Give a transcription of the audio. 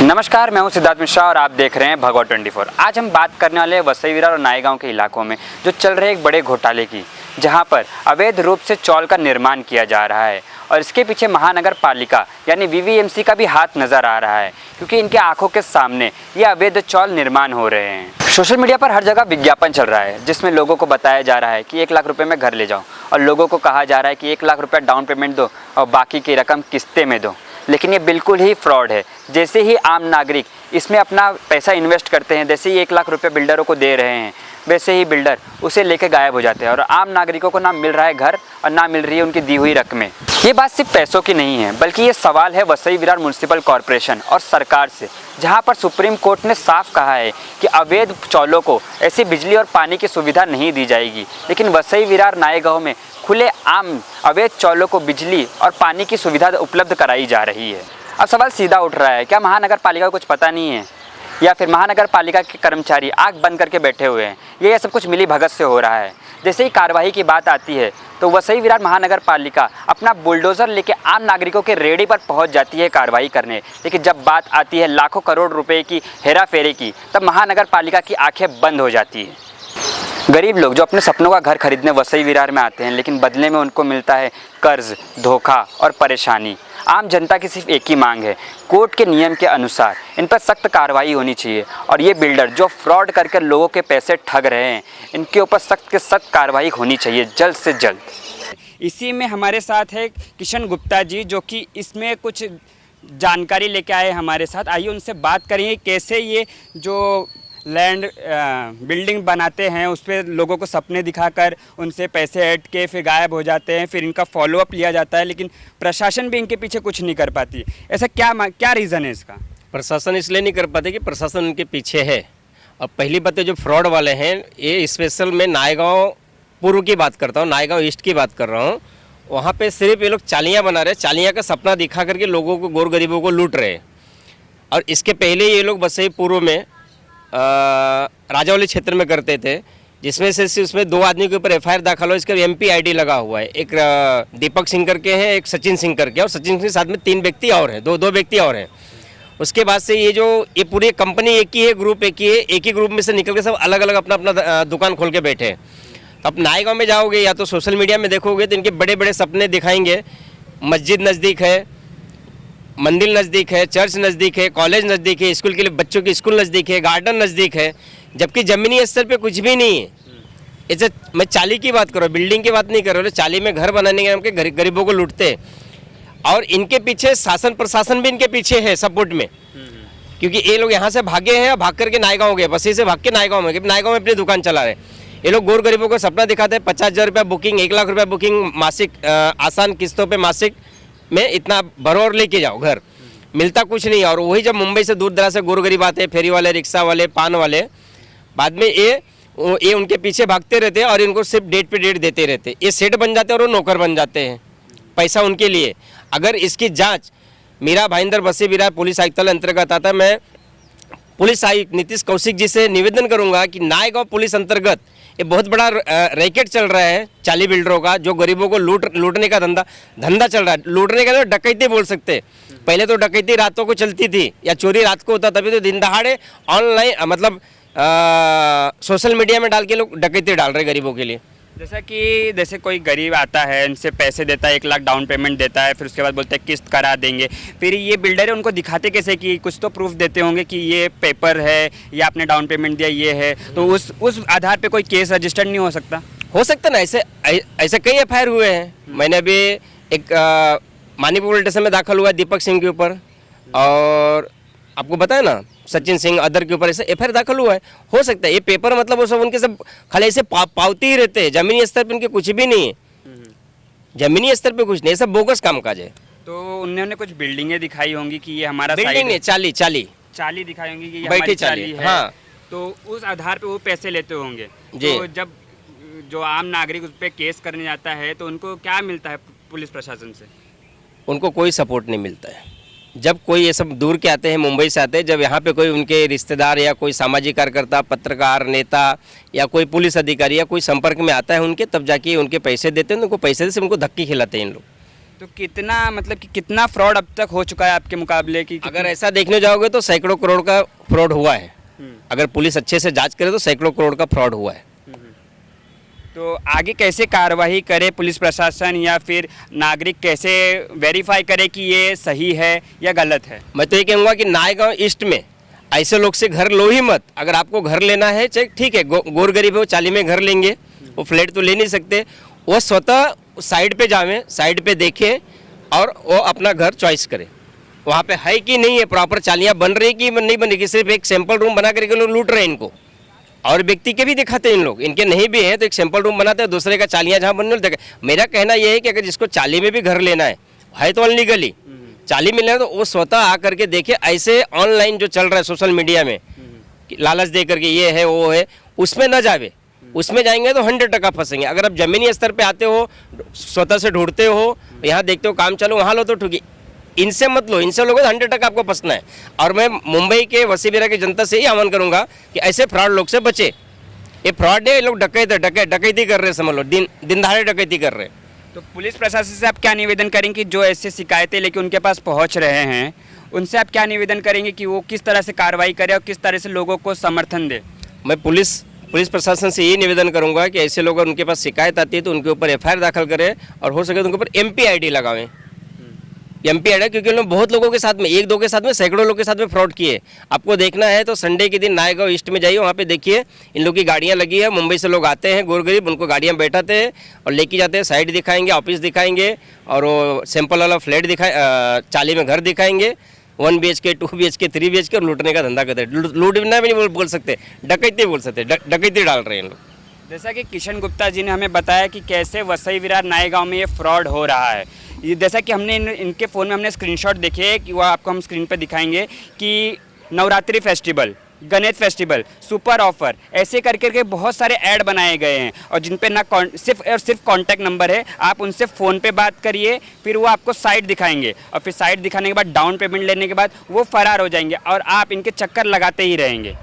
नमस्कार, मैं हूं सिद्धार्थ मिश्रा और आप देख रहे हैं भगवा 24। आज हम बात करने वाले हैं वसई विरार और नायगांव के इलाकों में जो चल रहे एक बड़े घोटाले की, जहां पर अवैध रूप से चौल का निर्माण किया जा रहा है और इसके पीछे महानगर पालिका यानी वीवीएमसी का भी हाथ नज़र आ रहा है, क्योंकि इनके आंखों के सामने ये अवैध चौल निर्माण हो रहे हैं। सोशल मीडिया पर हर जगह विज्ञापन चल रहा है जिसमें लोगों को बताया जा रहा है कि 1 लाख रुपये में घर ले जाओ और लोगों को कहा जा रहा है कि 1 लाख रुपया डाउन पेमेंट दो और बाकी की रकम किस्तें में दो। लेकिन ये बिल्कुल ही फ्रॉड है। जैसे ही आम नागरिक इसमें अपना पैसा इन्वेस्ट करते हैं, जैसे ही 1 लाख रुपये बिल्डरों को दे रहे हैं, वैसे ही बिल्डर उसे लेके गायब हो जाते हैं और आम नागरिकों को ना मिल रहा है घर और ना मिल रही है उनकी दी हुई रकमें। ये बात सिर्फ पैसों की नहीं है, बल्कि ये सवाल है वसई विरार म्युनिसिपल कॉरपोरेशन और सरकार से, जहां पर सुप्रीम कोर्ट ने साफ कहा है कि अवैध चौलों को ऐसी बिजली और पानी की सुविधा नहीं दी जाएगी। लेकिन वसई विरार नायगांव में खुले आम अवैध चौलों को बिजली और पानी की सुविधा उपलब्ध कराई जा रही है। अब सवाल सीधा उठ रहा है, क्या महानगर पालिका को कुछ पता नहीं है या फिर महानगर पालिका के कर्मचारी आंख बंद करके बैठे हुए हैं? ये सब कुछ मिली भगत से हो रहा है। जैसे ही कार्रवाई की बात आती है तो वसई विरार महानगर पालिका अपना बुलडोज़र लेके आम नागरिकों के रेडी पर पहुंच जाती है कार्रवाई करने। लेकिन जब बात आती है लाखों करोड़ रुपए की हेरा फेरी की, तब महानगर पालिका की आंखें बंद हो जाती है। गरीब लोग जो अपने सपनों का घर खरीदने वसई विरार में आते हैं, लेकिन बदले में उनको मिलता है कर्ज, धोखा और परेशानी। आम जनता की सिर्फ एक ही मांग है, कोर्ट के नियम के अनुसार इन पर सख्त कार्रवाई होनी चाहिए और ये बिल्डर जो फ्रॉड करके लोगों के पैसे ठग रहे हैं, इनके ऊपर सख्त से सख्त कार्रवाई होनी चाहिए जल्द से जल्द। इसी में हमारे साथ है किशन गुप्ता जी, जो कि इसमें कुछ जानकारी लेके आए हमारे साथ। आइए उनसे बात करेंगे कैसे ये जो लैंड बिल्डिंग बनाते हैं उस पर लोगों को सपने दिखाकर उनसे पैसे ऐड के फिर गायब हो जाते हैं, फिर इनका फॉलोअप लिया जाता है, लेकिन प्रशासन भी इनके पीछे कुछ नहीं कर पाती। ऐसा क्या रीज़न है इसका? प्रशासन इसलिए नहीं कर पाते कि प्रशासन उनके पीछे है। और पहली बात जो फ्रॉड वाले हैं, ये स्पेशल मैं नायगांव पूर्व की बात करता हूँ, नायगांव ईस्ट की बात कर रहा हूँ। वहाँ पे सिर्फ ये लोग चालियाँ बना रहे, चालियाँ का सपना दिखा करके लोगों को, गोर गरीबों को लूट रहे। और इसके पहले ये लोग वसई पूर्व में राजावली क्षेत्र में करते थे, जिसमें से उसमें 2 आदमी के ऊपर एफआईआर दाखिल हो। इसका एमपी आईडी लगा हुआ है। एक दीपक सिंह करके हैं, एक सचिन सिंह करके, और सचिन सिंह के साथ में 3 व्यक्ति और हैं, दो व्यक्ति और हैं। उसके बाद से ये पूरी कंपनी एक ही है, ग्रुप एक ही है, एक ही ग्रुप में से निकल के सब अलग अलग अपना अपना दुकान खोल के बैठे हैं। अब नायगांव में जाओगे या तो सोशल मीडिया में देखोगे तो इनके बड़े बड़े सपने दिखाएंगे। मस्जिद नज़दीक है, मंदिर नज़दीक है, चर्च नज़दीक है, कॉलेज नज़दीक है, स्कूल के लिए बच्चों की स्कूल नज़दीक है, गार्डन नज़दीक है, जबकि ज़मीनी स्तर पे कुछ भी नहीं है। ऐसे मैं चाली की बात कर रहा हूँ, बिल्डिंग की बात नहीं कर रहा हूँ। चाली में घर बनाने के नाम के गरीबों को लूटते हैं और इनके पीछे शासन प्रशासन भी इनके पीछे है सपोर्ट में, क्योंकि ये लोग यहाँ से भागे हैं, भाग करके नायगांव गए, बसी से भाग के नायगांव में अपनी दुकान चला रहे। ये लोग गोर गरीबों को सपना दिखाते हैं, 50,000 रुपया बुकिंग, 1 लाख रुपया बुकिंग मासिक, आसान किस्तों पे मासिक में इतना भरो और लेके जाओ घर, मिलता कुछ नहीं। और वही जब मुंबई से दूर दराज से गोर गरीब आते हैं, फेरी वाले, रिक्शा वाले, पान वाले, बाद में ये उनके पीछे भागते रहते हैं और इनको सिर्फ डेट पे डेट देते रहते हैं। ये सेठ बन जाते हैं और वो नौकर बन जाते हैं, पैसा उनके लिए। अगर इसकी जाँच मीरा भाईंदर वसई विरार पुलिस आयुक्तालय अंतर्गत आता है, मैं पुलिस आयुक्त नीतीश कौशिक जी से निवेदन करूंगा कि नायगांव पुलिस अंतर्गत ये बहुत बड़ा रैकेट चल रहा है चाली बिल्डरों का, जो गरीबों को लूटने का धंधा चल रहा है। लूटने का तो डकैती बोल सकते। पहले तो डकैती रातों को चलती थी या चोरी रात को होता, तभी तो दिन दहाड़े ऑनलाइन मतलब सोशल मीडिया में डाल के लोग डकैती डाल रहे गरीबों के लिए। जैसे कोई गरीब आता है, इनसे पैसे देता है, 1 लाख डाउन पेमेंट देता है, फिर उसके बाद बोलते हैं किस्त करा देंगे। फिर ये बिल्डर है, उनको दिखाते कैसे कि कुछ तो प्रूफ देते होंगे कि ये पेपर है या आपने डाउन पेमेंट दिया ये है, तो उस आधार पे कोई केस रजिस्टर्ड नहीं हो सकता? हो सकता ना, ऐसे कई एफआईआर हुए हैं। मैंने अभी एक मानीपुर पुलिस स्टेशन में दाखिल हुआ दीपक सिंह के ऊपर, और आपको बताया ना सचिन सिंह अदर के ऊपर ऐसे एफआईआर दाखिल हुआ है। हो सकता है ये पेपर मतलब वो सब उनके सब खाली ऐसे पावती ही रहते हैं, जमीनी स्तर पे उनके कुछ भी नहीं है, जमीनी स्तर पे कुछ नहीं, सब बोगस कामकाज है। तो उन्होंने कुछ बिल्डिंगें दिखाई होंगी कि ये हमारा बिल्डिंग नहीं, चाली दिखाई होंगी कि ये बैठी हमारी चाली है। हाँ। तो उस आधार पे वो पैसे लेते होंगे। जी। तो जब जो आम नागरिक उस पर केस करने जाता है तो उनको क्या मिलता है पुलिस प्रशासन से? उनको कोई सपोर्ट नहीं मिलता है। जब कोई ये सब दूर के आते हैं, मुंबई से आते हैं, जब यहाँ पे कोई उनके रिश्तेदार या कोई सामाजिक कार्यकर्ता, पत्रकार, नेता या कोई पुलिस अधिकारी या कोई संपर्क में आता है उनके, तब जाके उनके पैसे देते हैं। उनको पैसे से उनको धक्के खिलाते हैं इन लोग। तो कितना मतलब कि कितना फ्रॉड अब तक हो चुका है आपके मुकाबले की? अगर ऐसा देखने जाओगे तो सैकड़ों करोड़ का फ्रॉड हुआ है। अगर पुलिस अच्छे से जांच करे तो सैकड़ों करोड़ का फ्रॉड हुआ है। तो आगे कैसे कार्रवाई करे पुलिस प्रशासन, या फिर नागरिक कैसे वेरीफाई करे कि ये सही है या गलत है? मैं तो ये कहूँगा कि नायगांव ईस्ट में ऐसे लोग से घर लो ही मत। अगर आपको घर लेना है चाहे ठीक है, गोर गरीब है वो 40 में घर लेंगे, वो फ्लैट तो ले नहीं सकते, वो स्वतः साइड पे जावे, साइड पे देखें और वो अपना घर चॉइस करे। वहाँ पे है कि नहीं है, प्रॉपर चालियाँ बन रही कि नहीं बन रही, कि सिर्फ एक सैंपल रूम बना करके लोग लूट रहे हैं इनको। और व्यक्ति के भी दिखाते हैं इन लोग, इनके नहीं भी है तो एक सैंपल रूम बनाते हैं, दूसरे का चालियाँ जहाँ बनने लगे। मेरा कहना यह है कि अगर जिसको 40 में भी घर लेना है तो अनलीगली 40 में लेना, तो वो स्वतः आकर के देखे। ऐसे ऑनलाइन जो चल रहा है सोशल मीडिया में लालच दे करके ये है वो है, उसमें न जावे। उसमें जाएंगे तो 100% फंसेंगे। अगर आप जमीनी स्तर पे आते हो, स्वतः से ढूंढते हो, यहाँ देखते हो काम चालू, वहाँ लो तो ठुकी। इनसे मत लो, इनसे लोगे तो 100% आपको फंसना है। और मैं मुंबई के वसीबिरा की जनता से ही आह्वान करूंगा कि ऐसे फ्रॉड लोग से बचे। ये फ्रॉड है, ये लोग डकैती कर रहे हैं, समझ लो, दिन दहाड़े डकैती कर रहे हैं। तो पुलिस प्रशासन से आप क्या निवेदन करेंगे कि जो ऐसे शिकायतें लेके उनके पास पहुंच रहे हैं, उनसे आप क्या निवेदन करेंगे कि वो किस तरह से कार्रवाई करे और किस तरह से लोगों को समर्थन दे? मैं पुलिस प्रशासन से ये निवेदन करूंगा कि ऐसे लोग अगर उनके पास शिकायत आती है तो उनके ऊपर FIR दाखिल करें, और हो सके तो उनके ऊपर MP ID लगावें। MP ID, क्योंकि उन्होंने बहुत लोगों के साथ में, एक दो के साथ में, सैकड़ों लोगों के साथ में फ्रॉड किए। आपको देखना है तो संडे के दिन नायगांव ईस्ट में जाइए, वहाँ पे देखिए इन लोग की गाड़ियाँ लगी है। मुंबई से लोग आते हैं गोर गरीब, उनको गाड़ियाँ बैठाते हैं और लेके जाते हैं, साइड दिखाएंगे, ऑफिस दिखाएंगे, और वो सैंपल वाला फ्लैट चाली में घर दिखाएंगे, 1 BHK 2 BHK 3 BHK, और लूटने का धंधा करते हैं। लूटना भी नहीं बोल सकते, डकैती बोल सकते, डकैती डाल रहे हैं लोग। जैसा कि किशन गुप्ता जी ने हमें बताया कि कैसे वसई विरार नायगांव में ये फ्रॉड हो रहा है। ये जैसा कि हमने इनके फ़ोन में हमने स्क्रीनशॉट देखे कि वो आपको हम स्क्रीन पर दिखाएंगे कि Navratri festival, Ganesh festival, super offer, ऐसे करके बहुत सारे ऐड बनाए गए हैं, और जिन पे ना सिर्फ कॉन्टैक्ट नंबर है। आप उनसे फ़ोन पे बात करिए, फिर वो आपको साइट दिखाएंगे, और फिर साइट दिखाने के बाद डाउन पेमेंट लेने के बाद वो फरार हो जाएंगे और आप इनके चक्कर लगाते ही रहेंगे।